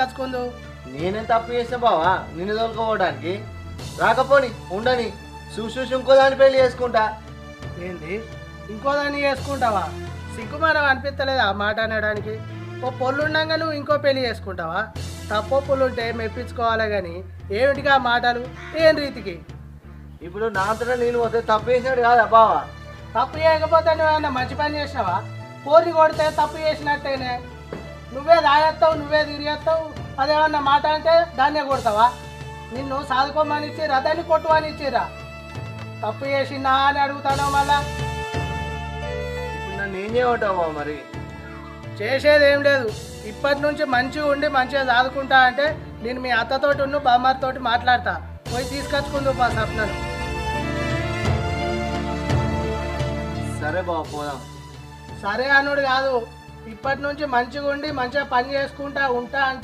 తీసుకొచ్చుకుందు. నేనేం తప్పు చేసా బావా నిన్ను తోలుకోవడానికి? రాకపోని ఉండని చూసి ఇంకో దాని పెళ్లి చేసుకుంటా. ఏంది ఇంకో దాన్ని చేసుకుంటావా? సిగ్గుమానం అనిపిస్తలేదు ఆ మాట అనడానికి? ఓ పొల్లుండగా నువ్వు ఇంకో పెళ్లి చేసుకుంటావా? తప్పొప్పులుంటే మెప్పించుకోవాలి కానీ ఏమిటిగా మాటలు? ఏం రీతికి? ఇప్పుడు నాతో నేను పోతే తప్పు చేసినాడు కాదా బావా? తప్పు చేయకపోతే నువ్వేమన్నా మంచి పని చేసినావా? పోరిని కొడితే తప్పు చేసినట్టేనే. నువ్వే దాయేస్తావు, నువ్వే తిరిగేస్తావు. అదేమన్నా మాట అంటే దాన్నే కొడతావా? నిన్ను సాదుకోమని ఇచ్చిరా, దాన్ని కొట్టువని ఇచ్చిరా? తప్పు చేసిందా అని అడుగుతాను మళ్ళా. ఇప్పుడు నన్ను ఏం చేయమంటావు బావ మరి? చేసేది ఏం లేదు. ఇప్పటి నుంచి మంచిగా ఉండి మంచిగా చదువుకుంటా అంటే నేను మీ అత్తతోటి ఉన్న బామ్మతో మాట్లాడతా. పోయి తీసుకొచ్చుకుందు మా సప్నను. సరే బావ పోదాం. సరే అనుడు కాదు, ఇప్పటి నుంచి మంచిగా ఉండి మంచిగా పని చేసుకుంటా ఉంటా అంటే